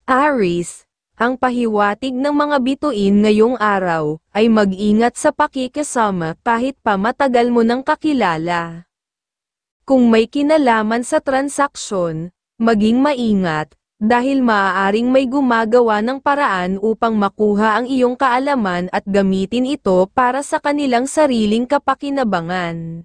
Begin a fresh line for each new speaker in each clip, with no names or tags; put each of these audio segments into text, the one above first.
Aries, ang pahiwatig ng mga bituin ngayong araw, ay mag-ingat sa pakikisama kahit pa matagal mo nang kakilala. Kung may kinalaman sa transaksyon, maging maingat, dahil maaaring may gumagawa ng paraan upang makuha ang iyong kaalaman at gamitin ito para sa kanilang sariling kapakinabangan.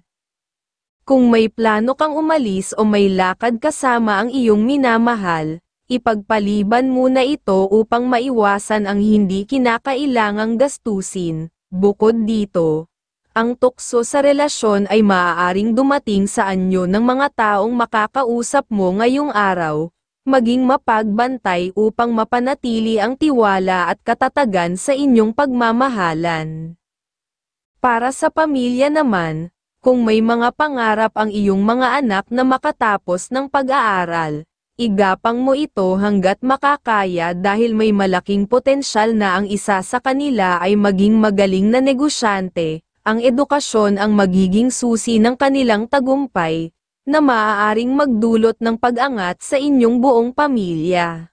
Kung may plano kang umalis o may lakad kasama ang iyong minamahal, ipagpaliban muna ito upang maiwasan ang hindi kinakailangang gastusin. Bukod dito, ang tukso sa relasyon ay maaaring dumating sa anyo ng mga taong makakausap mo ngayong araw, maging mapagbantay upang mapanatili ang tiwala at katatagan sa inyong pagmamahalan. Para sa pamilya naman, kung may mga pangarap ang iyong mga anak na makatapos ng pag-aaral, igapang mo ito hanggat makakaya dahil may malaking potensyal na ang isa sa kanila ay maging magaling na negosyante. Ang edukasyon ang magiging susi ng kanilang tagumpay, na maaaring magdulot ng pag-angat sa inyong buong pamilya.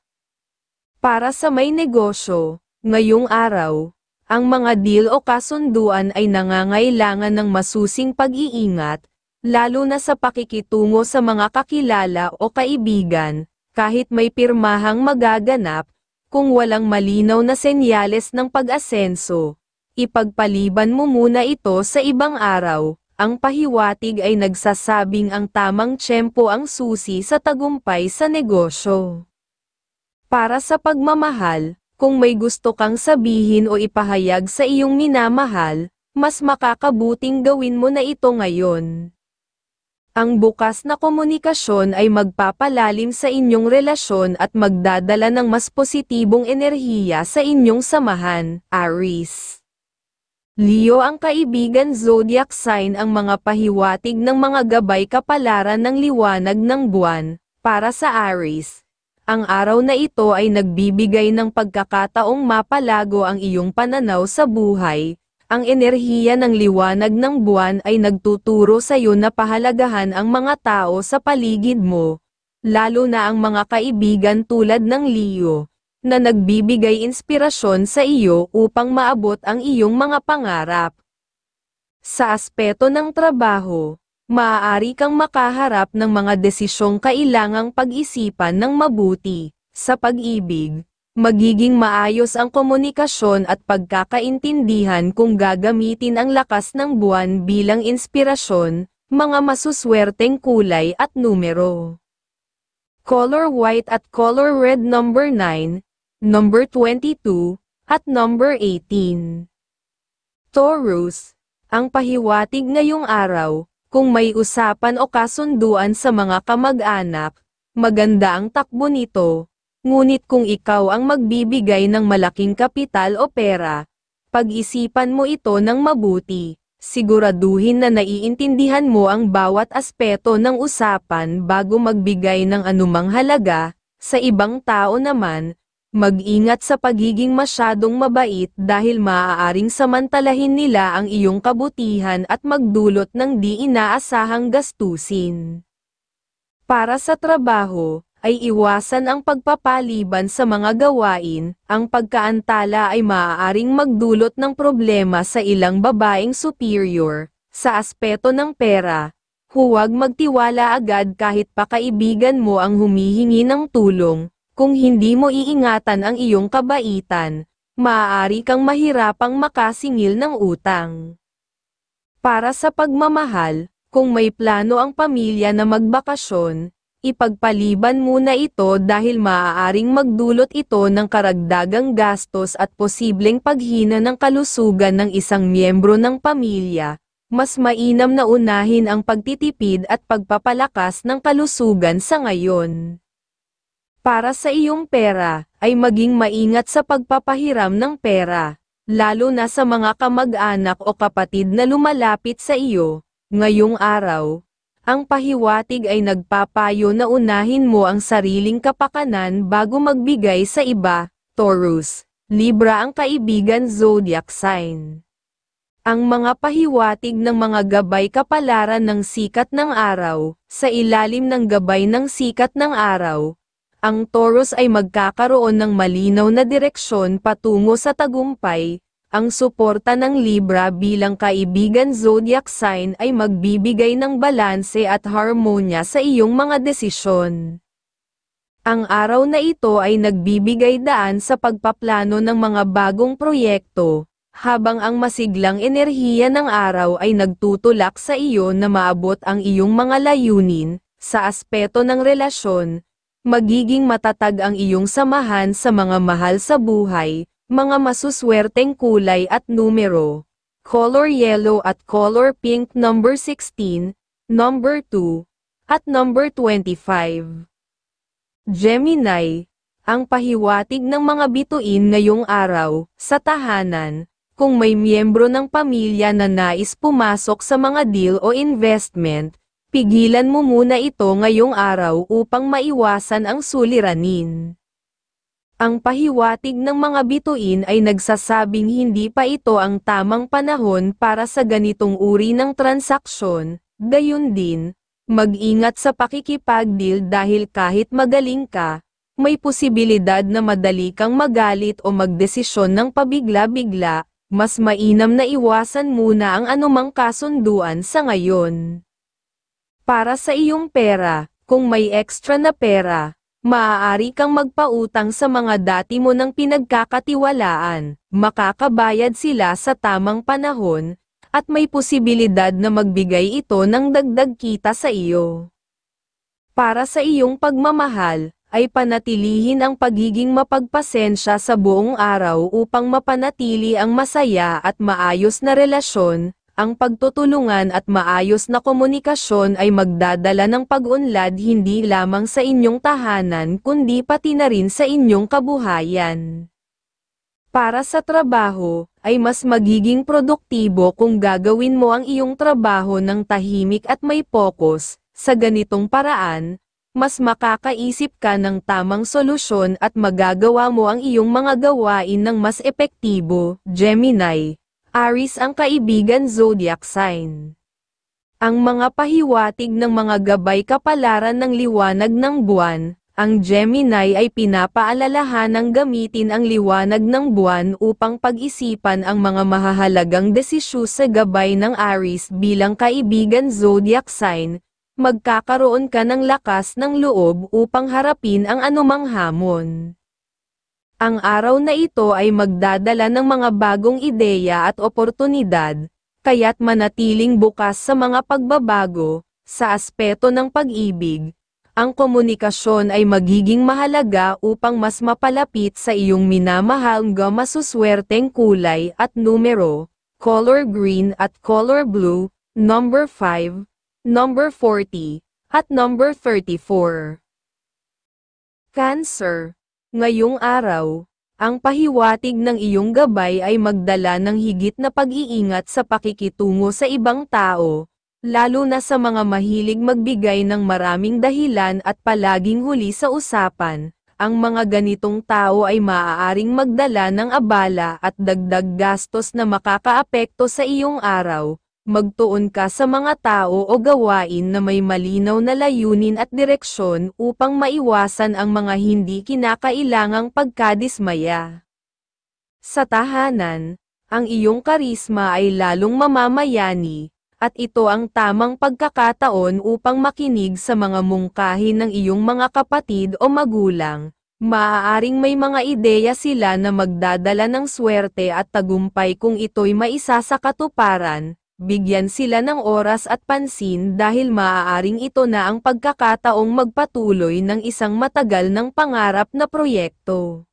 Para sa may negosyo, ngayong araw, ang mga deal o kasunduan ay nangangailangan ng masusing pag-iingat, lalo na sa pakikitungo sa mga kakilala o kaibigan, kahit may pirmahang magaganap, kung walang malinaw na senyales ng pag-asenso. Ipagpaliban mo muna ito sa ibang araw. Ang pahiwatig ay nagsasabing ang tamang tiyempo ang susi sa tagumpay sa negosyo. Para sa pagmamahal, kung may gusto kang sabihin o ipahayag sa iyong minamahal, mas makakabuting gawin mo na ito ngayon. Ang bukas na komunikasyon ay magpapalalim sa inyong relasyon at magdadala ng mas positibong enerhiya sa inyong samahan, Aries. Leo, ang kaibigan zodiac sign, ang mga pahiwatig ng mga gabay kapalaran ng liwanag ng buwan. Para sa Aries, ang araw na ito ay nagbibigay ng pagkakataong mapalago ang iyong pananaw sa buhay. Ang enerhiya ng liwanag ng buwan ay nagtuturo sa iyo na pahalagahan ang mga tao sa paligid mo, lalo na ang mga kaibigan tulad ng Leo, na nagbibigay inspirasyon sa iyo upang maabot ang iyong mga pangarap. Sa aspeto ng trabaho, maaari kang makaharap ng mga desisyong kailangang pag-isipan ng mabuti. Sa pag-ibig, magiging maayos ang komunikasyon at pagkakaintindihan kung gagamitin ang lakas ng buwan bilang inspirasyon, mga masuswerteng kulay at numero. Color white at color red, number 9, number 22, at number 18. Taurus, ang pahiwatig ngayong araw, kung may usapan o kasunduan sa mga kamag-anak, maganda ang takbo nito, ngunit kung ikaw ang magbibigay ng malaking kapital o pera, pag-isipan mo ito ng mabuti, siguraduhin na naiintindihan mo ang bawat aspeto ng usapan bago magbigay ng anumang halaga. Sa ibang tao naman, mag-ingat sa pagiging masyadong mabait dahil maaaring samantalahin nila ang iyong kabutihan at magdulot ng di inaasahang gastusin. Para sa trabaho, ay iwasan ang pagpapaliban sa mga gawain. Ang pagkaantala ay maaaring magdulot ng problema sa ilang babaeng superior. Sa aspeto ng pera, huwag magtiwala agad kahit pa kaibigan mo ang humihingi ng tulong. Kung hindi mo iingatan ang iyong kabaitan, maaari kang mahirapang makasingil ng utang. Para sa pagmamahal, kung may plano ang pamilya na magbakasyon, ipagpaliban muna ito dahil maaaring magdulot ito ng karagdagang gastos at posibleng paghina ng kalusugan ng isang miyembro ng pamilya. Mas mainam na unahin ang pagtitipid at pagpapalakas ng kalusugan sa ngayon. Para sa iyong pera, ay maging maingat sa pagpapahiram ng pera, lalo na sa mga kamag-anak o kapatid na lumalapit sa iyo. Ngayong araw, ang pahiwatig ay nagpapayo na unahin mo ang sariling kapakanan bago magbigay sa iba. Taurus, Libra, ang kaibigan zodiac sign. Ang mga pahiwatig ng mga gabay kapalaran ng sikat ng araw. Sa ilalim ng gabay ng sikat ng araw, ang Taurus ay magkakaroon ng malinaw na direksyon patungo sa tagumpay. Ang suporta ng Libra bilang kaibigan zodiac sign ay magbibigay ng balanse at harmonya sa iyong mga desisyon. Ang araw na ito ay nagbibigay daan sa pagpaplano ng mga bagong proyekto, habang ang masiglang enerhiya ng araw ay nagtutulak sa iyo na maabot ang iyong mga layunin. Sa aspeto ng relasyon, magiging matatag ang iyong samahan sa mga mahal sa buhay. Mga masuswerteng kulay at numero, color yellow at color pink number 16, number 2, at number 25. Gemini, ang pahiwatig ng mga bituin ngayong araw, sa tahanan, kung may miyembro ng pamilya na nais pumasok sa mga deal o investment, pigilan mo muna ito ngayong araw upang maiwasan ang suliranin. Ang pahiwatig ng mga bituin ay nagsasabing hindi pa ito ang tamang panahon para sa ganitong uri ng transaksyon. Gayun din, mag-ingat sa pakikipag-deal dahil kahit magaling ka, may posibilidad na madali kang magalit o magdesisyon ng pabigla-bigla. Mas mainam na iwasan muna ang anumang kasunduan sa ngayon. Para sa iyong pera, kung may extra na pera, maaari kang magpautang sa mga dati mo nang pinagkakatiwalaan, makakabayad sila sa tamang panahon, at may posibilidad na magbigay ito ng dagdag kita sa iyo. Para sa iyong pagmamahal, ay panatilihin ang pagiging mapagpasensya sa buong araw upang mapanatili ang masaya at maayos na relasyon. Ang pagtutulungan at maayos na komunikasyon ay magdadala ng pag-unlad hindi lamang sa inyong tahanan kundi pati na rin sa inyong kabuhayan. Para sa trabaho, ay mas magiging produktibo kung gagawin mo ang iyong trabaho ng tahimik at may focus. Sa ganitong paraan, mas makakaisip ka ng tamang solusyon at magagawa mo ang iyong mga gawain ng mas epektibo. Gemini, Aries ang kaibigan zodiac sign. Ang mga pahiwatig ng mga gabay kapalaran ng liwanag ng buwan, ang Gemini ay pinapaalalahanang gamitin ang liwanag ng buwan upang pag-isipan ang mga mahahalagang desisyon sa gabay ng Aries bilang kaibigan zodiac sign. Magkakaroon ka ng lakas ng loob upang harapin ang anumang hamon. Ang araw na ito ay magdadala ng mga bagong ideya at oportunidad, kaya't manatiling bukas sa mga pagbabago. Sa aspeto ng pag-ibig, ang komunikasyon ay magiging mahalaga upang mas mapalapit sa iyong minamahal. Masuswerteng kulay at numero, color green at color blue, number 5, number 40, at number 34. Cancer, ngayong araw, ang pahiwatig ng iyong gabay ay magdala ng higit na pag-iingat sa pakikitungo sa ibang tao, lalo na sa mga mahilig magbigay ng maraming dahilan at palaging huli sa usapan. Ang mga ganitong tao ay maaaring magdala ng abala at dagdag gastos na makakaapekto sa iyong araw. Magtuon ka sa mga tao o gawain na may malinaw na layunin at direksyon upang maiwasan ang mga hindi kinakailangang pagkadismaya. Sa tahanan, ang iyong karisma ay lalong mamamayani, at ito ang tamang pagkakataon upang makinig sa mga mungkahi ng iyong mga kapatid o magulang. Maaaring may mga ideya sila na magdadala ng swerte at tagumpay kung ito'y maisa sa katuparan. Bigyan sila ng oras at pansin dahil maaaring ito na ang pagkakataong magpatuloy ng isang matagal ng pangarap na proyekto.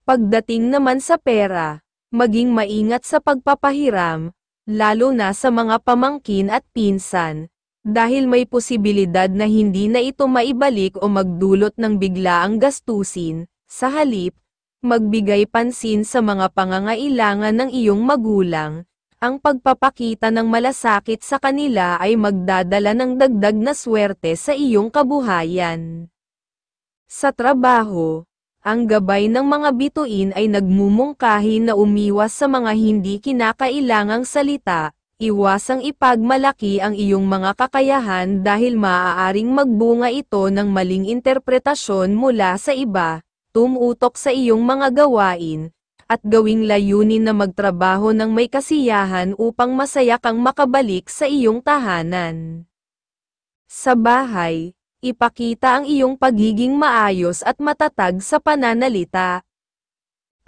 Pagdating naman sa pera, maging maingat sa pagpapahiram, lalo na sa mga pamangkin at pinsan, dahil may posibilidad na hindi na ito maibalik o magdulot ng biglaang gastusin. Sa halip, magbigay pansin sa mga pangangailangan ng iyong magulang. Ang pagpapakita ng malasakit sa kanila ay magdadala ng dagdag na swerte sa iyong kabuhayan. Sa trabaho, ang gabay ng mga bituin ay nagmumungkahi na umiwas sa mga hindi kinakailangang salita. Iwasang ipagmalaki ang iyong mga kakayahan dahil maaaring magbunga ito ng maling interpretasyon mula sa iba, tumutok sa iyong mga gawain, at gawing layunin na magtrabaho ng may kasiyahan upang masaya kang makabalik sa iyong tahanan. Sa bahay, ipakita ang iyong pagiging maayos at matatag sa pananalita.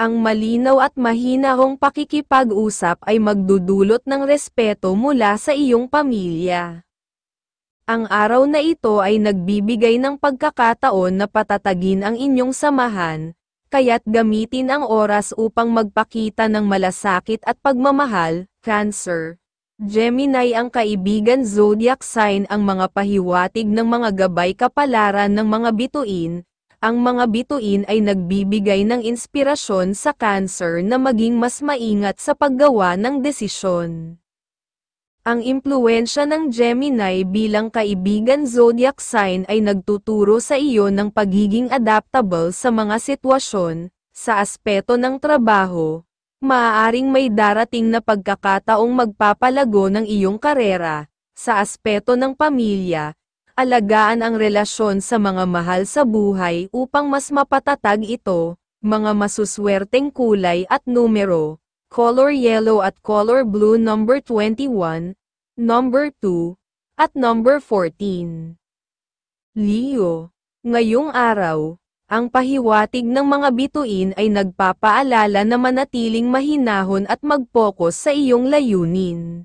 Ang malinaw at mahinahong pakikipag-usap ay magdudulot ng respeto mula sa iyong pamilya. Ang araw na ito ay nagbibigay ng pagkakataon na patatagin ang inyong samahan, kaya't gamitin ang oras upang magpakita ng malasakit at pagmamahal. Cancer, Gemini. Ang kaibigan zodiac sign ang mga pahiwatig ng mga gabay kapalaran ng mga bituin. Ang mga bituin ay nagbibigay ng inspirasyon sa Cancer na maging mas maingat sa paggawa ng desisyon. Ang impluwensya ng Gemini bilang kaibigan zodiac sign ay nagtuturo sa iyo ng pagiging adaptable sa mga sitwasyon. Sa aspeto ng trabaho, maaaring may darating na pagkakataong magpapalago ng iyong karera. Sa aspeto ng pamilya, alagaan ang relasyon sa mga mahal sa buhay upang mas mapatatag ito. Mga masuswerteng kulay at numero, color yellow at color blue. Number 21, number 2, at number 14. Leo, ngayong araw, ang pahiwatig ng mga bituin ay nagpapaalala na manatiling mahinahon at mag-focus sa iyong layunin.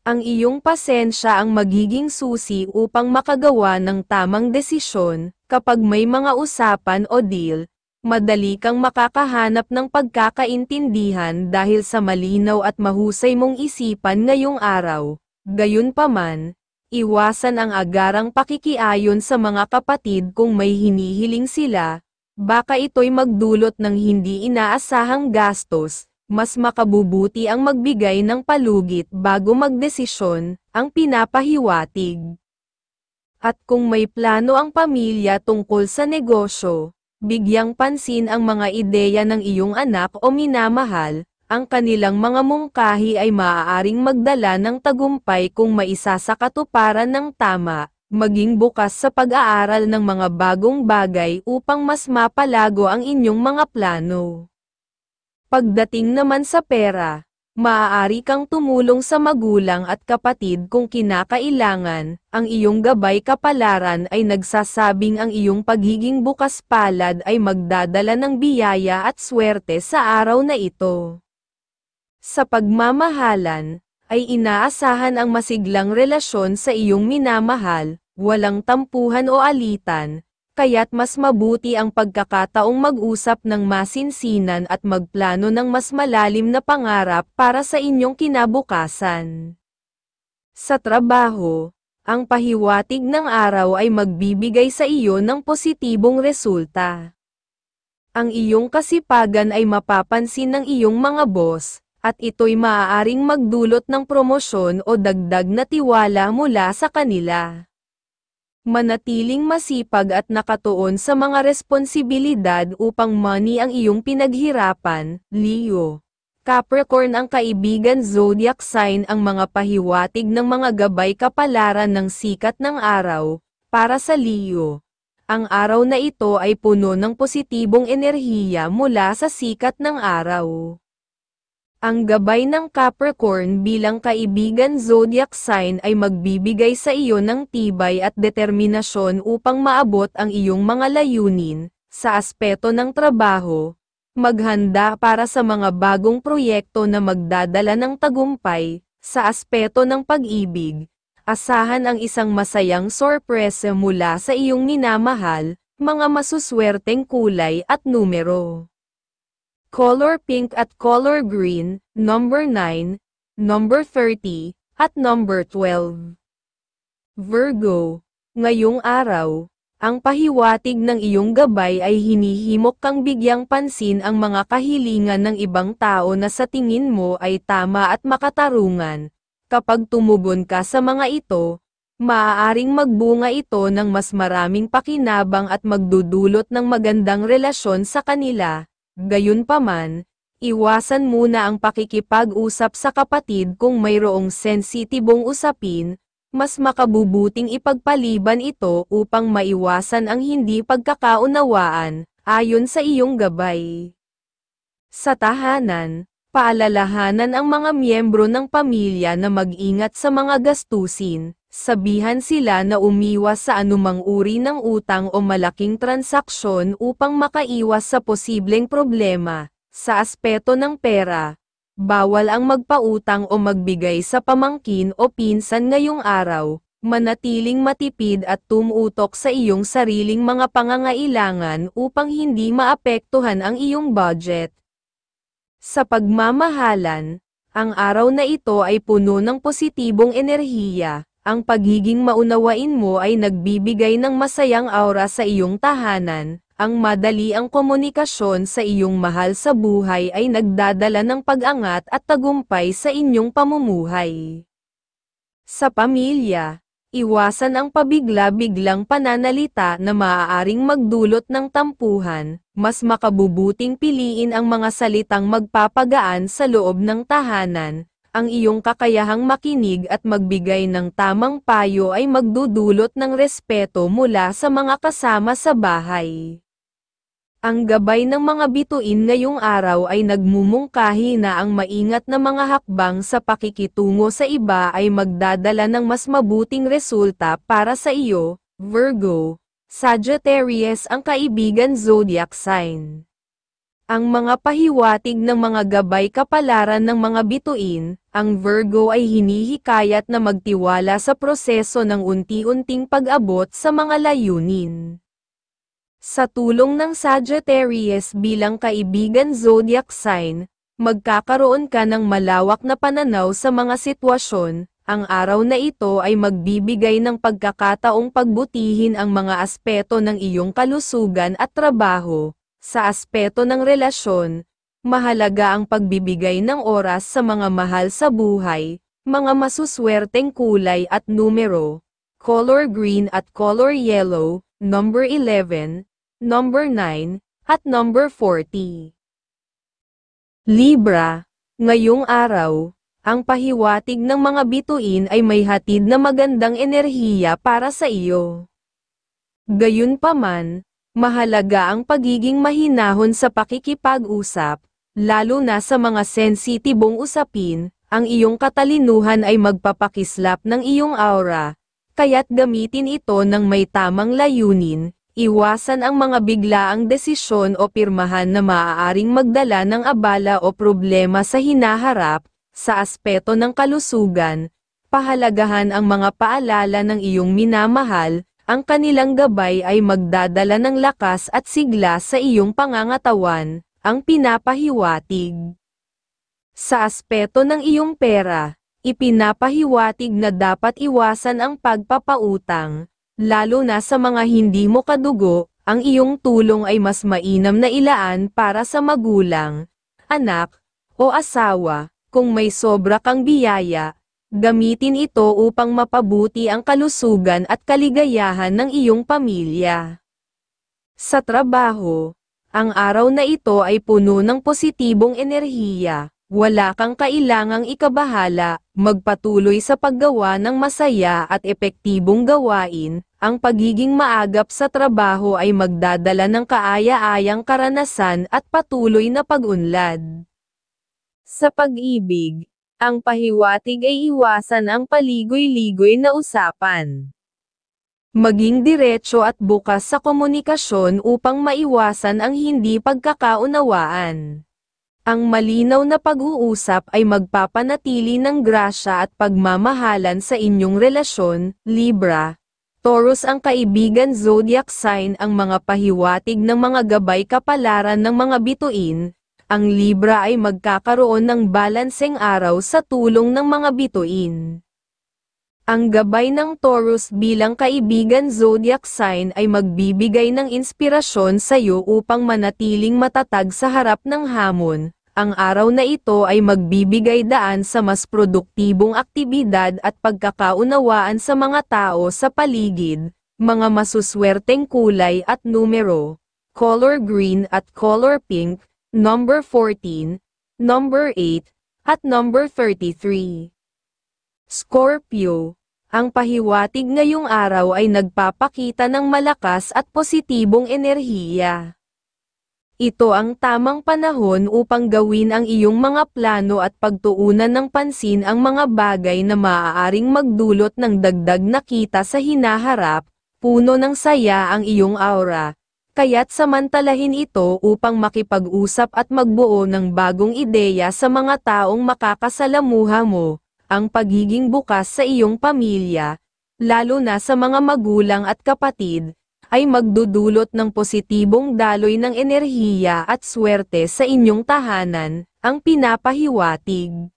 Ang iyong pasensya ang magiging susi upang makagawa ng tamang desisyon. Kapag may mga usapan o deal, madali kang makakahanap ng pagkakaintindihan dahil sa malinaw at mahusay mong isipan ngayong araw. Gayunpaman, iwasan ang agarang pakikiayon sa mga kapatid kung may hinihiling sila, baka ito'y magdulot ng hindi inaasahang gastos. Mas makabubuti ang magbigay ng palugit bago magdesisyon, ang pinapahiwatig. At kung may plano ang pamilya tungkol sa negosyo, bigyang pansin ang mga ideya ng iyong anak o minamahal. Ang kanilang mga mungkahi ay maaaring magdala ng tagumpay kung maisasakatuparan ng tama. Maging bukas sa pag-aaral ng mga bagong bagay upang mas mapalago ang inyong mga plano. Pagdating naman sa pera, maaari kang tumulong sa magulang at kapatid kung kinakailangan. Ang iyong gabay kapalaran ay nagsasabing ang iyong pagiging bukas palad ay magdadala ng biyaya at swerte sa araw na ito. Sa pagmamahalan, ay inaasahan ang masiglang relasyon sa iyong minamahal, walang tampuhan o alitan. Kaya't mas mabuti ang pagkakataong mag-usap ng masinsinan at magplano ng mas malalim na pangarap para sa inyong kinabukasan. Sa trabaho, ang pahiwatig ng araw ay magbibigay sa iyo ng positibong resulta. Ang iyong kasipagan ay mapapansin ng iyong mga boss, at ito'y maaaring magdulot ng promosyon o dagdag na tiwala mula sa kanila. Manatiling masipag at nakatuon sa mga responsibilidad upang money ang iyong pinaghirapan. Leo, Capricorn. Ang kaibigan zodiac sign ang mga pahiwatig ng mga gabay kapalaran ng sikat ng araw. Para sa Leo, ang araw na ito ay puno ng positibong enerhiya mula sa sikat ng araw. Ang gabay ng Capricorn bilang kaibigan zodiac sign ay magbibigay sa iyo ng tibay at determinasyon upang maabot ang iyong mga layunin. Sa aspeto ng trabaho, maghanda para sa mga bagong proyekto na magdadala ng tagumpay. Sa aspeto ng pag-ibig, asahan ang isang masayang sorpresa mula sa iyong minamahal, mga masuswerteng kulay at numero. Color pink at color green, number 9, number 30, at number 12. Virgo, ngayong araw, ang pahiwatig ng iyong gabay ay hinihimok kang bigyang pansin ang mga kahilingan ng ibang tao na sa tingin mo ay tama at makatarungan. Kapag tumubon ka sa mga ito, maaaring magbunga ito ng mas maraming pakinabang at magdudulot ng magandang relasyon sa kanila. Gayunpaman, Iwasan muna ang pakikipag-usap sa kapatid kung mayroong sensitibong usapin, mas makabubuting ipagpaliban ito upang maiwasan ang hindi pagkakaunawaan, ayon sa iyong gabay. Sa tahanan, paalalahanan ang mga miyembro ng pamilya na mag-ingat sa mga gastusin, sabihan sila na umiwas sa anumang uri ng utang o malaking transaksyon upang makaiwas sa posibleng problema. Sa aspeto ng pera, bawal ang magpautang o magbigay sa pamangkin o pinsan ngayong araw, manatiling matipid at tumutok sa iyong sariling mga pangangailangan upang hindi maapektuhan ang iyong budget. Sa pagmamahalan, ang araw na ito ay puno ng positibong enerhiya, ang pagiging maunawain mo ay nagbibigay ng masayang aura sa iyong tahanan. Ang madali ang komunikasyon sa iyong mahal sa buhay ay nagdadala ng pag-angat at tagumpay sa inyong pamumuhay. Sa pamilya, iwasan ang pabigla-biglang pananalita na maaaring magdulot ng tampuhan, mas makabubuting piliin ang mga salitang magpapagaan sa loob ng tahanan. Ang iyong kakayahang makinig at magbigay ng tamang payo ay magdudulot ng respeto mula sa mga kasama sa bahay. Ang gabay ng mga bituin ngayong araw ay nagmumungkahi na ang maingat na mga hakbang sa pakikitungo sa iba ay magdadala ng mas mabuting resulta para sa iyo, Virgo. Sagittarius ang kaibigan zodiac sign. Ang mga pahiwatig ng mga gabay kapalaran ng mga bituin, ang Virgo ay hinihikayat na magtiwala sa proseso ng unti-unting pag-abot sa mga layunin. Sa tulong ng Sagittarius bilang kaibigan zodiac sign, magkakaroon ka ng malawak na pananaw sa mga sitwasyon. Ang araw na ito ay magbibigay ng pagkakataong pagbutihin ang mga aspeto ng iyong kalusugan at trabaho. Sa aspeto ng relasyon, mahalaga ang pagbibigay ng oras sa mga mahal sa buhay, mga masuswerteng kulay at numero, color green at color yellow, number 11, number 9, at number 40. Libra, ngayong araw, ang pahiwatig ng mga bituin ay may hatid na magandang enerhiya para sa iyo. Gayunpaman, mahalaga ang pagiging mahinahon sa pakikipag-usap, lalo na sa mga sensitibong usapin. Ang iyong katalinuhan ay magpapakislap ng iyong aura, kaya't gamitin ito ng may tamang layunin. Iwasan ang mga biglaang desisyon o pirmahan na maaaring magdala ng abala o problema sa hinaharap. Sa aspeto ng kalusugan, pahalagahan ang mga paalala ng iyong minamahal. Ang kanilang gabay ay magdadala ng lakas at sigla sa iyong pangangatawan, ang pinapahiwatig. Sa aspeto ng iyong pera, ipinapahiwatig na dapat iwasan ang pagpapautang, lalo na sa mga hindi mo kadugo. Ang iyong tulong ay mas mainam na ilaan para sa magulang, anak, o asawa. Kung may sobra kang biyaya, gamitin ito upang mapabuti ang kalusugan at kaligayahan ng iyong pamilya. Sa trabaho, ang araw na ito ay puno ng positibong enerhiya. Wala kang kailangang ikabahala, magpatuloy sa paggawa ng masaya at epektibong gawain. Ang pagiging maagap sa trabaho ay magdadala ng kaaya-ayang karanasan at patuloy na pag-unlad. Sa pag-ibig, ang pahiwatig ay iwasan ang paligoy-ligoy na usapan. Maging diretso at bukas sa komunikasyon upang maiwasan ang hindi pagkakaunawaan. Ang malinaw na pag-uusap ay magpapanatili ng grasya at pagmamahalan sa inyong relasyon, Libra. Taurus ang kaibigan zodiac sign. Ang mga pahiwatig ng mga gabay kapalaran ng mga bituin. Ang Libra ay magkakaroon ng balanseng araw sa tulong ng mga bituin. Ang gabay ng Taurus bilang kaibigan zodiac sign ay magbibigay ng inspirasyon sa iyo upang manatiling matatag sa harap ng hamon. Ang araw na ito ay magbibigay daan sa mas produktibong aktibidad at pagkakaunawaan sa mga tao sa paligid. Mga masuswerteng kulay at numero, color green at color pink, number 14, number 8, at number 33. Scorpio, ang pahiwatig ngayong araw ay nagpapakita ng malakas at positibong enerhiya. Ito ang tamang panahon upang gawin ang iyong mga plano at pagtuunan ng pansin ang mga bagay na maaaring magdulot ng dagdag na kita sa hinaharap. Puno ng saya ang iyong aura, kaya't samantalahin ito upang makipag-usap at magbuo ng bagong ideya sa mga taong makakasalamuha mo. Ang pagiging bukas sa iyong pamilya, lalo na sa mga magulang at kapatid, ay magdudulot ng positibong daloy ng enerhiya at swerte sa inyong tahanan, ang pinapahiwatig.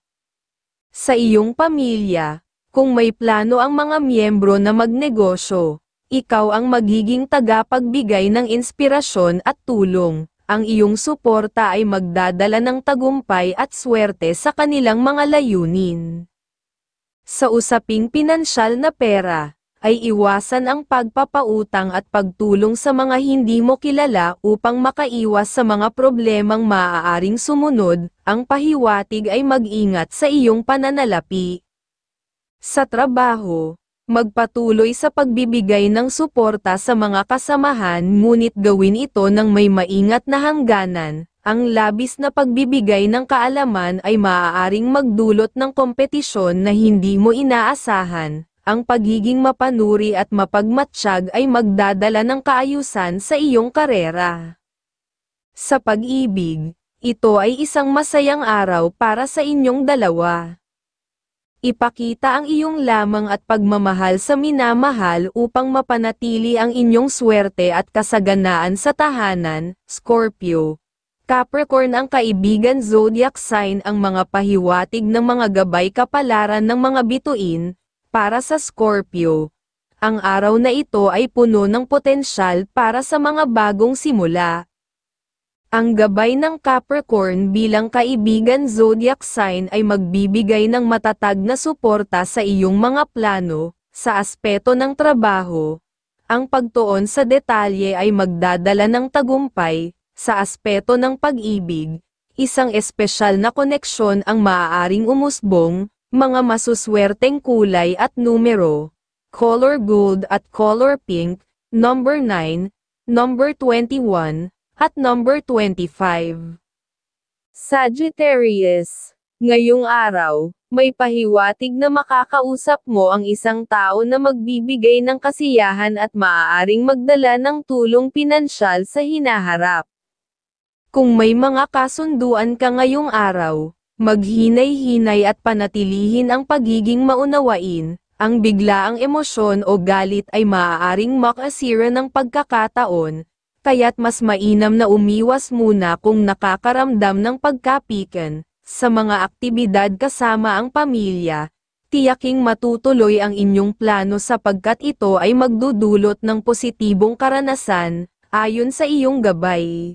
Sa iyong pamilya, kung may plano ang mga miyembro na magnegosyo, ikaw ang magiging tagapagbigay ng inspirasyon at tulong. Ang iyong suporta ay magdadala ng tagumpay at swerte sa kanilang mga layunin. Sa usaping pinansyal na pera, ay iwasan ang pagpapautang at pagtulong sa mga hindi mo kilala upang makaiwas sa mga problemang maaaring sumunod. Ang pahiwatig ay mag-ingat sa iyong pananalapi. Sa trabaho, magpatuloy sa pagbibigay ng suporta sa mga kasamahan, ngunit gawin ito ng may maingat na hangganan. Ang labis na pagbibigay ng kaalaman ay maaaring magdulot ng kompetisyon na hindi mo inaasahan. Ang pagiging mapanuri at mapagmatsyag ay magdadala ng kaayusan sa iyong karera. Sa pag-ibig, ito ay isang masayang araw para sa inyong dalawa. Ipakita ang iyong lamang at pagmamahal sa minamahal upang mapanatili ang inyong swerte at kasaganaan sa tahanan. Scorpio, Capricorn, ang kaibigan zodiac sign. Ang mga pahiwatig ng mga gabay kapalaran ng mga bituin. Para sa Scorpio, ang araw na ito ay puno ng potensyal para sa mga bagong simula. Ang gabay ng Capricorn bilang kaibigan zodiac sign ay magbibigay ng matatag na suporta sa iyong mga plano. Sa aspeto ng trabaho, ang pagtuon sa detalye ay magdadala ng tagumpay. Sa aspeto ng pag-ibig, isang espesyal na koneksyon ang maaaring umusbong. Mga masuswerteng kulay at numero, color gold at color pink, number 9, number 21, at number 25. Sagittarius, ngayong araw, may pahiwatig na makakausap mo ang isang tao na magbibigay ng kasiyahan at maaaring magdala ng tulong pinansyal sa hinaharap. Kung may mga kasunduan ka ngayong araw, maghinay-hinay at panatilihin ang pagiging maunawain. Ang biglaang emosyon o galit ay maaaring makasira ng pagkakataon, kaya't mas mainam na umiwas muna kung nakakaramdam ng pagkapikan. Sa mga aktibidad kasama ang pamilya, tiyaking matutuloy ang inyong plano sapagkat ito ay magdudulot ng positibong karanasan, ayon sa iyong gabay.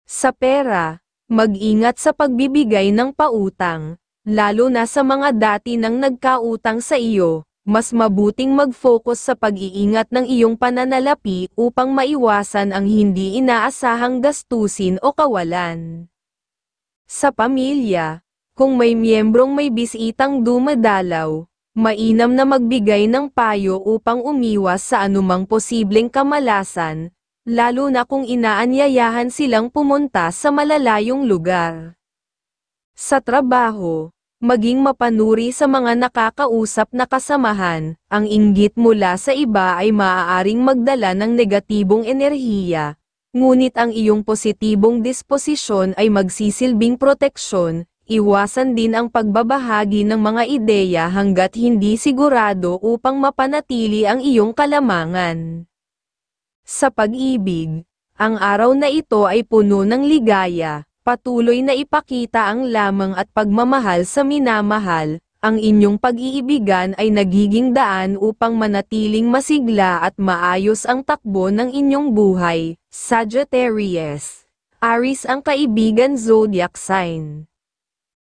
Sa pera, mag-ingat sa pagbibigay ng pautang, lalo na sa mga dati nang nagkautang sa iyo. Mas mabuting mag-focus sa pag-iingat ng iyong pananalapi upang maiwasan ang hindi inaasahang gastusin o kawalan. Sa pamilya, kung may miyembrong may bisitang dumadalaw, mainam na magbigay ng payo upang umiwas sa anumang posibleng kamalasan, lalo na kung inaanyayahan silang pumunta sa malalayong lugar. Sa trabaho, maging mapanuri sa mga nakakausap na kasamahan. Ang inggit mula sa iba ay maaaring magdala ng negatibong enerhiya, ngunit ang iyong positibong disposisyon ay magsisilbing proteksyon. Iwasan din ang pagbabahagi ng mga ideya hanggat hindi sigurado upang mapanatili ang iyong kalamangan. Sa pag-ibig, ang araw na ito ay puno ng ligaya. Patuloy na ipakita ang lamang at pagmamahal sa minamahal. Ang inyong pag-iibigan ay nagiging daan upang manatiling masigla at maayos ang takbo ng inyong buhay. Sagittarius, Aries, ang kaibigan zodiac sign.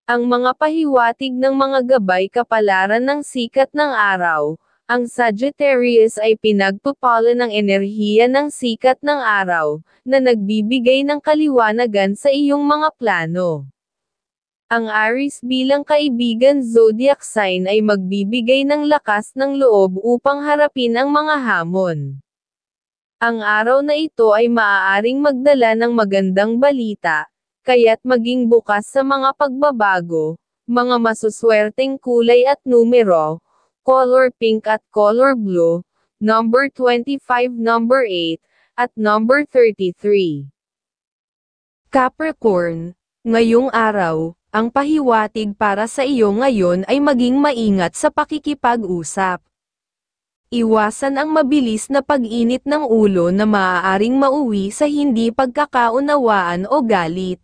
Ang mga pahiwatig ng mga gabay kapalaran ng sikat ng araw. Ang Sagittarius ay pinagpupala ng enerhiya ng sikat ng araw, na nagbibigay ng kaliwanagan sa iyong mga plano. Ang Aries bilang kaibigan zodiac sign ay magbibigay ng lakas ng loob upang harapin ang mga hamon. Ang araw na ito ay maaaring magdala ng magandang balita, kaya't maging bukas sa mga pagbabago, mga masuswerteng kulay at numero, color pink at color blue, number 25, number 8, at number 33. Capricorn, ngayong araw, ang pahiwatig para sa iyo ngayon ay maging maingat sa pakikipag-usap. Iwasan ang mabilis na pag-init ng ulo na maaaring mauwi sa hindi pagkakaunawaan o galit.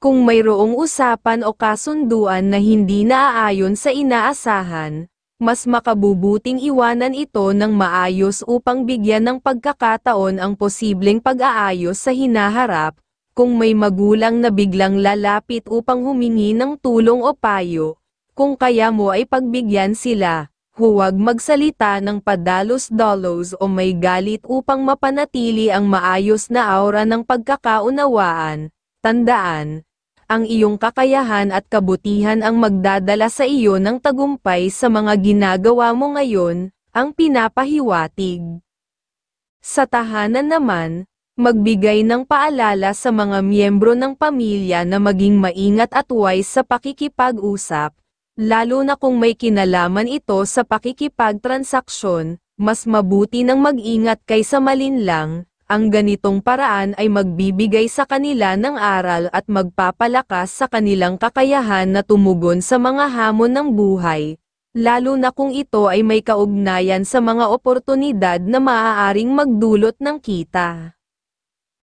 Kung mayroong usapan o kasunduan na hindi naaayon sa inaasahan, mas makabubuting iwanan ito ng maayos upang bigyan ng pagkakataon ang posibleng pag-aayos sa hinaharap. Kung may magulang na biglang lalapit upang humingi ng tulong o payo, kung kaya mo ay pagbigyan sila, huwag magsalita ng padalos-dalos o may galit upang mapanatili ang maayos na aura ng pagkakaunawaan. Tandaan, ang iyong kakayahan at kabutihan ang magdadala sa iyo ng tagumpay sa mga ginagawa mo ngayon, ang pinapahiwatig. Sa tahanan naman, magbigay ng paalala sa mga miyembro ng pamilya na maging maingat at wise sa pakikipag-usap, lalo na kung may kinalaman ito sa pakikipagtransaksyon, mas mabuti nang mag-ingat kaysa malinlang. Ang ganitong paraan ay magbibigay sa kanila ng aral at magpapalakas sa kanilang kakayahan na tumugon sa mga hamon ng buhay, lalo na kung ito ay may kaugnayan sa mga oportunidad na maaaring magdulot ng kita.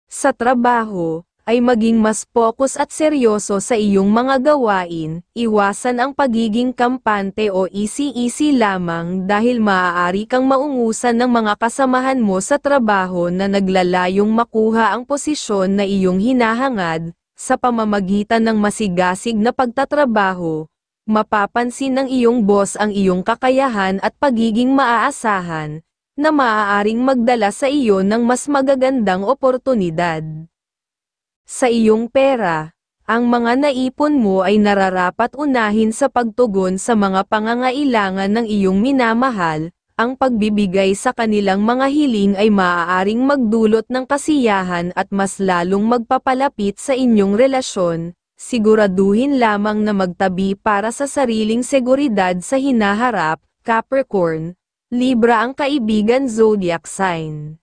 Sa trabaho, ay maging mas focus at seryoso sa iyong mga gawain, iwasan ang pagiging kampante o easy-easy lamang dahil maaari kang maungusan ng mga kasamahan mo sa trabaho na naglalayong makuha ang posisyon na iyong hinahangad, sa pamamagitan ng masigasig na pagtatrabaho, mapapansin ng iyong boss ang iyong kakayahan at pagiging maaasahan, na maaaring magdala sa iyo ng mas magagandang oportunidad. Sa iyong pera, ang mga naipon mo ay nararapat unahin sa pagtugon sa mga pangangailangan ng iyong minamahal. Ang pagbibigay sa kanilang mga hiling ay maaaring magdulot ng kasiyahan at mas lalong magpapalapit sa inyong relasyon. Siguraduhin lamang na magtabi para sa sariling seguridad sa hinaharap. Capricorn, Libra ang kaibigan zodiac sign.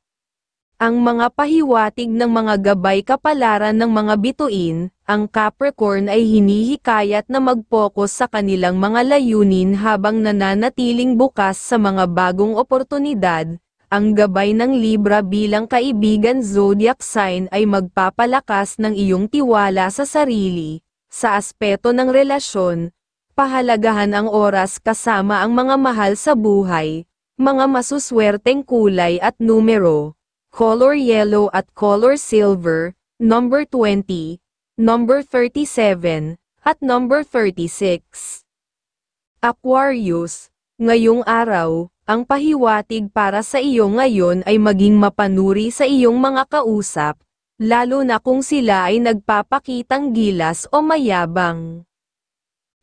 Ang mga pahiwatig ng mga gabay kapalaran ng mga bituin, ang Capricorn ay hinihikayat na mag-focus sa kanilang mga layunin habang nananatiling bukas sa mga bagong oportunidad. Ang gabay ng Libra bilang kaibigan zodiac sign ay magpapalakas ng iyong tiwala sa sarili. Sa aspeto ng relasyon, pahalagahan ang oras kasama ang mga mahal sa buhay. Mga masuswerteng kulay at numero, color yellow at color silver, number 20, number 37, at number 36. Aquarius, ngayong araw, ang pahiwatig para sa iyo ngayon ay maging mapanuri sa iyong mga kausap, lalo na kung sila ay nagpapakitang gilas o mayabang.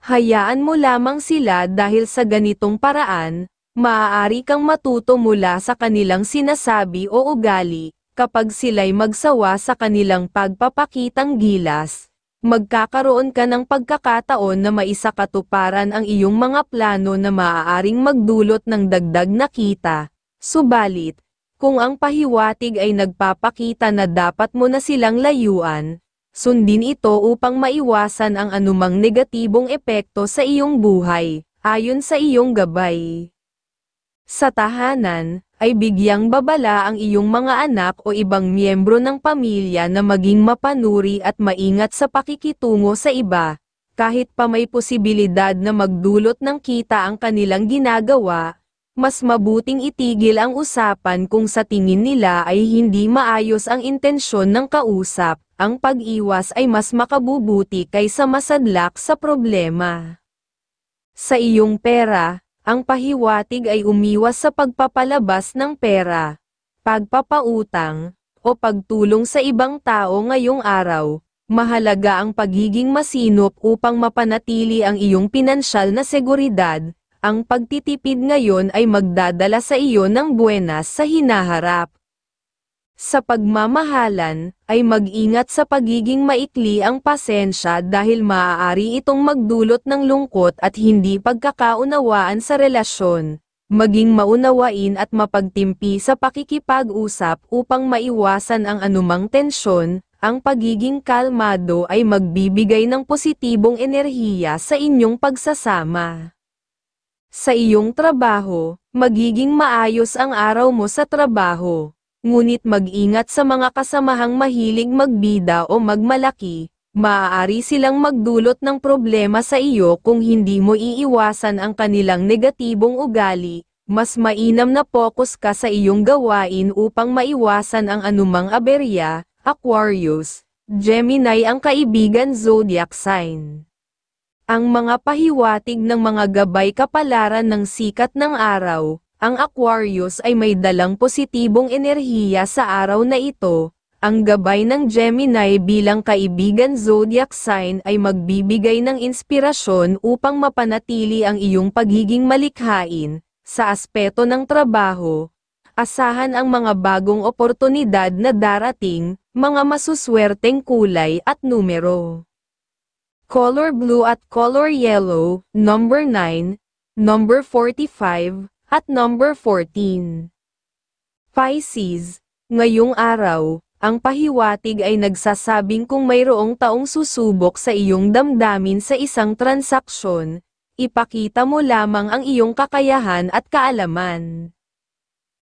Hayaan mo lamang sila dahil sa ganitong paraan, maaari kang matuto mula sa kanilang sinasabi o ugali. Kapag sila'y magsawa sa kanilang pagpapakitang gilas, magkakaroon ka ng pagkakataon na maisakatuparan ang iyong mga plano na maaaring magdulot ng dagdag na kita. Subalit, kung ang pahiwatig ay nagpapakita na dapat mo na silang layuan, sundin ito upang maiwasan ang anumang negatibong epekto sa iyong buhay, ayon sa iyong gabay. Sa tahanan, ay bigyang babala ang iyong mga anak o ibang miyembro ng pamilya na maging mapanuri at maingat sa pakikitungo sa iba, kahit pa may posibilidad na magdulot ng kita ang kanilang ginagawa, mas mabuting itigil ang usapan kung sa tingin nila ay hindi maayos ang intensyon ng kausap, ang pag-iwas ay mas makabubuti kaysa masadlak sa problema. Sa iyong pera, ang pahiwatig ay umiwas sa pagpapalabas ng pera, pagpapautang, o pagtulong sa ibang tao ngayong araw. mahalaga ang pagiging masinop upang mapanatili ang iyong pinansyal na seguridad. Ang pagtitipid ngayon ay magdadala sa iyo ng buenas sa hinaharap. Sa pagmamahalan, ay mag-ingat sa pagiging maikli ang pasensya dahil maaari itong magdulot ng lungkot at hindi pagkakaunawaan sa relasyon. Maging maunawain at mapagtimpi sa pakikipag-usap upang maiwasan ang anumang tensyon. Ang pagiging kalmado ay magbibigay ng positibong enerhiya sa inyong pagsasama. Sa iyong trabaho, magiging maayos ang araw mo sa trabaho. Ngunit mag-ingat sa mga kasamahang mahilig magbida o magmalaki. Maaari silang magdulot ng problema sa iyo kung hindi mo iiwasan ang kanilang negatibong ugali. Mas mainam na focus ka sa iyong gawain upang maiwasan ang anumang aberya. Aquarius, Gemini ang kaibigan zodiac sign. Ang mga pahiwatig ng mga gabay kapalaran ng sikat ng araw, ang Aquarius ay may dalang positibong enerhiya sa araw na ito. Ang gabay ng Gemini bilang kaibigan zodiac sign ay magbibigay ng inspirasyon upang mapanatili ang iyong pagiging malikhain. Sa aspeto ng trabaho, asahan ang mga bagong oportunidad na darating, mga masuswerteng kulay at numero. Color blue at color yellow, number 9, number 45, at number 14. Pisces, ngayong araw, ang pahiwatig ay nagsasabing kung mayroong taong susubok sa iyong damdamin sa isang transaksyon, ipakita mo lamang ang iyong kakayahan at kaalaman.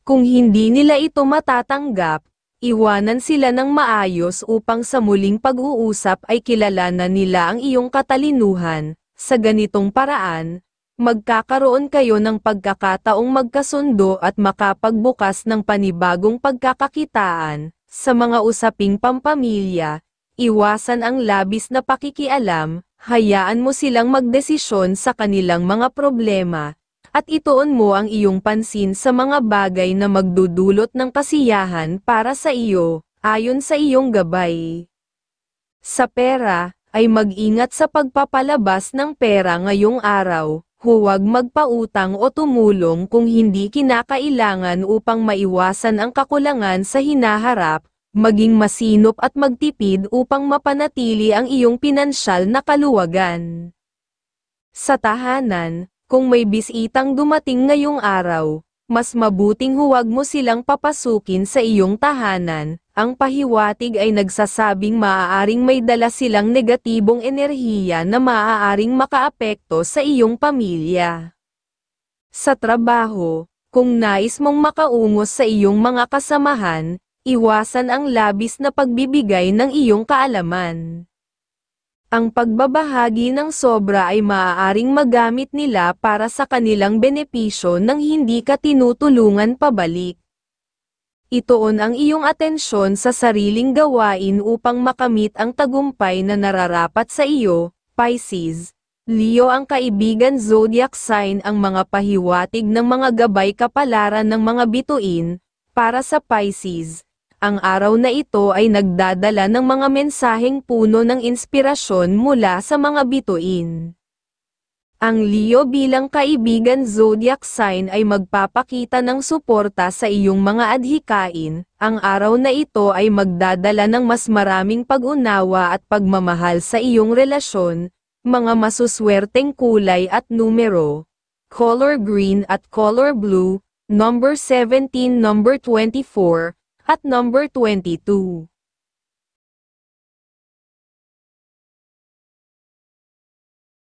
Kung hindi nila ito matatanggap, iwanan sila ng maayos upang sa muling pag-uusap ay kilalanan nila ang iyong katalinuhan. Sa ganitong paraan, magkakaroon kayo ng pagkakataong magkasundo at makapagbukas ng panibagong pagkakakitaan. Sa mga usaping pampamilya, iwasan ang labis na pakikialam, hayaan mo silang magdesisyon sa kanilang mga problema, at ituon mo ang iyong pansin sa mga bagay na magdudulot ng kasiyahan para sa iyo, ayon sa iyong gabay. Sa pera, ay mag-ingat sa pagpapalabas ng pera ngayong araw, huwag magpautang o tumulong kung hindi kinakailangan upang maiwasan ang kakulangan sa hinaharap, maging masinop at magtipid upang mapanatili ang iyong pinansyal na kaluwagan. Sa tahanan, kung may bisitang dumating ngayong araw, mas mabuting huwag mo silang papasukin sa iyong tahanan. Ang pahiwatig ay nagsasabing maaaring may dala silang negatibong enerhiya na maaaring makaapekto sa iyong pamilya. Sa trabaho, kung nais mong makaungos sa iyong mga kasamahan, iwasan ang labis na pagbibigay ng iyong kaalaman. Ang pagbabahagi ng sobra ay maaaring magamit nila para sa kanilang benepisyo nang hindi ka tinutulungan pabalik. Ituon ang iyong atensyon sa sariling gawain upang makamit ang tagumpay na nararapat sa iyo, Pisces. Leo ang kaibigan zodiac sign ang mga pahiwatig ng mga gabay kapalaran ng mga bituin, para sa Pisces. Ang araw na ito ay nagdadala ng mga mensaheng puno ng inspirasyon mula sa mga bituin. Ang Leo bilang kaibigan zodiac sign ay magpapakita ng suporta sa iyong mga adhikain. Ang araw na ito ay magdadala ng mas maraming pag-unawa at pagmamahal sa iyong relasyon. Mga masuswerteng kulay at numero, color green at color blue, number 17, number 24, at number 22.